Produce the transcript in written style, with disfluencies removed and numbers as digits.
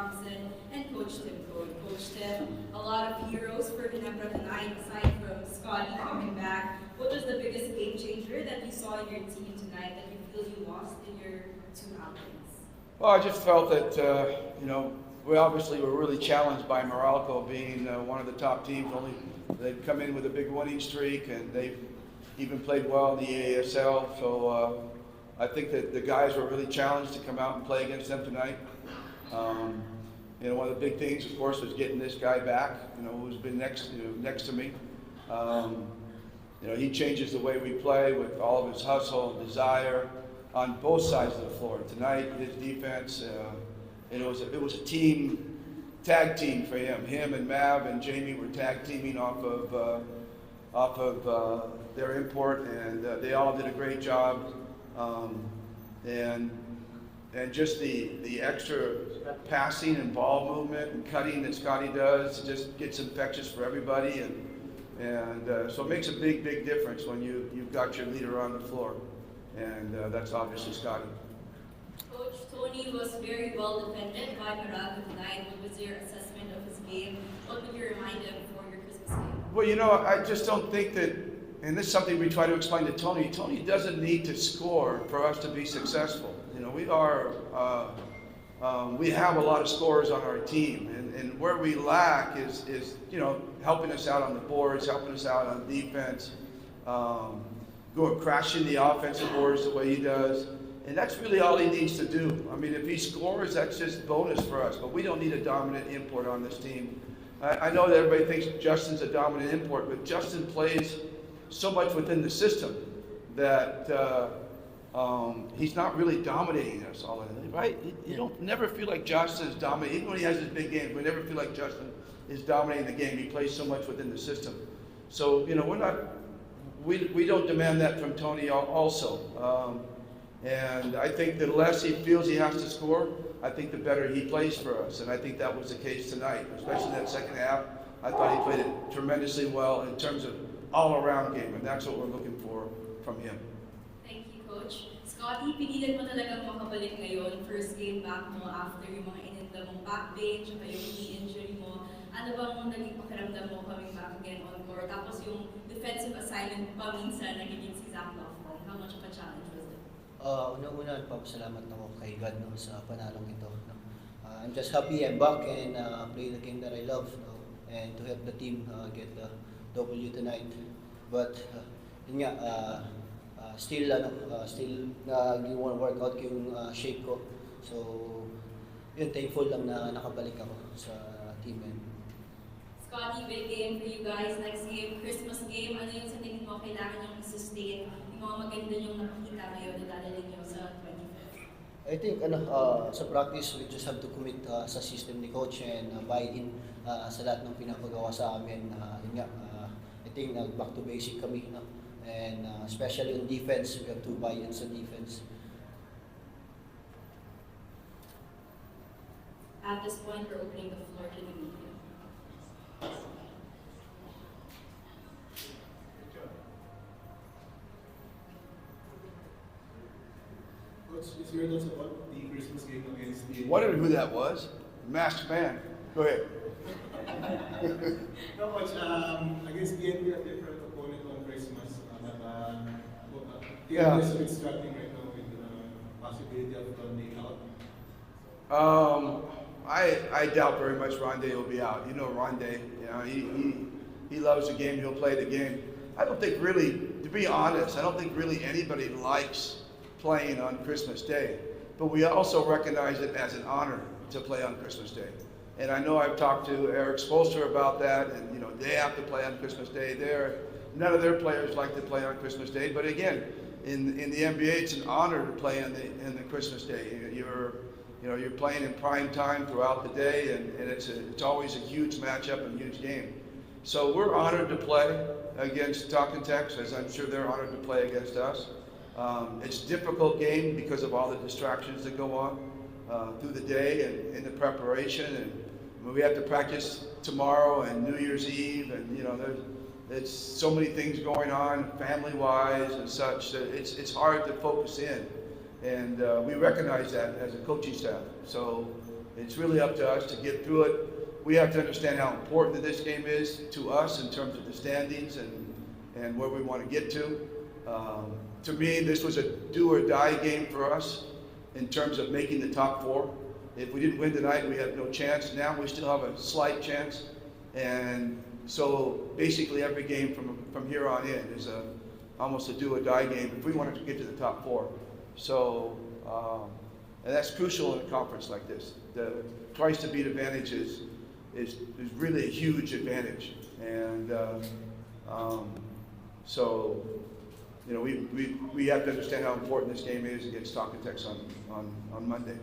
Thompson, and Coach Tim Code. Coach Tim, a lot of heroes for Ginebra tonight, aside from Scotty coming back. What was the biggest game changer that you saw in your team tonight that you feel you lost in your two outings? Well, I just felt that, we obviously were really challenged by Meralco being one of the top teams. They've come in with a big winning streak, and they've even played well in the ASL. So I think that the guys were really challenged to come out and play against them tonight. One of the big things, of course, was getting this guy back, who's been next to me. He changes the way we play with all of his hustle and desire on both sides of the floor. Tonight, his defense, it was a tag team for him. Him and Mav and Jamie were tag teaming off of their import, and they all did a great job. And just the extra passing and ball movement and cutting that Scotty does just gets infectious for everybody, and so it makes a big difference when you've got your leader on the floor, and that's obviously Scotty. Coach, Tony was very well defended by Meralco tonight. What was your assessment of his game? What would you remind him for your Christmas game? Well, I just don't think that, and this is something we try to explain to Tony. Tony doesn't need to score for us to be successful. We have a lot of scorers on our team, and where we lack is helping us out on the boards, helping us out on defense, crashing the offensive boards the way he does. And that's really all he needs to do. I mean, if he scores, that's just bonus for us, but we don't need a dominant import on this team. I know that everybody thinks Justin's a dominant import, but Justin plays so much within the system that he's not really dominating us all in it, right? You don't never feel like Justin is dominating. Even when he has his big games, we never feel like Justin is dominating the game. He plays so much within the system. So, we don't demand that from Tony also. And I think the less he feels he has to score, I think the better he plays for us. And I think that was the case tonight, especially that second half. I thought he played it tremendously well in terms of all-around game, and that's what we're looking for from him. Thank you, Coach. Scotty, pinilit mo talagang makabalik ngayon. First game back mo after yung mga ininda mong back pain, tsaka yung knee injury mo. Ano bang naging pakiramdam mo coming back again on court? Tapos yung defensive assignment pa minsan nagiging si Zach Lofton. How much of a challenge was it? Unang-una, nagpapasalamat ako kay God sa panalong ito. I'm just happy I'm back and play the game that I love, and to help the team get the W tonight. But yun nga, still nag-iwan workout yung shape ko. So yun, thankful lang na nakabalik ako sa team. Scotty, big game for you guys. Next game, Christmas game. Ano yung sa tingin mo kailangan yung sustain? Yung mga maganda yung nakikita ngayon na dadalhin nyo sa 25th? I think sa practice, we just have to commit sa system ni Coach and buy in sa lahat ng pinapagawa sa amin. Yun nga, I think back to basic kami. And especially on defense, we have to buy in sa defense. At this point, we're opening the floor to the media. Coach, is your thoughts about the Christmas game against the... Wondering who that was? Masked man. Go ahead. No, Coach, against the NBA, a different opponent on Christmas. Yeah. is a bit struggling right now with the possibility of Ronde out. I doubt very much Ronde will be out. Ronde, he loves the game, he'll play the game. I don't think really, to be honest, I don't think really anybody likes playing on Christmas Day. But we also recognize it as an honor to play on Christmas Day. And I know I've talked to Eric Spoelstra about that, and they have to play on Christmas Day. None of their players like to play on Christmas Day, but again, in the NBA, it's an honor to play on the Christmas Day. You're playing in prime time throughout the day, and it's always a huge matchup and a huge game. So we're honored to play against Talking Tex, as I'm sure they're honored to play against us. It's a difficult game because of all the distractions that go on through the day and in the preparation, and we have to practice tomorrow and New Year's Eve, and there's so many things going on family-wise and such that it's hard to focus in. And we recognize that as a coaching staff. So it's really up to us to get through it. We have to understand how important this game is to us in terms of the standings and where we want to get to. To me, this was a do or die game for us in terms of making the top four. If we didn't win tonight, we had no chance. Now we still have a slight chance. And so basically every game from here on in is almost a do or die game if we wanted to get to the top four. So, and that's crucial in a conference like this. The twice to beat advantage is really a huge advantage. And so, you know, we have to understand how important this game is against Talkatex on Monday.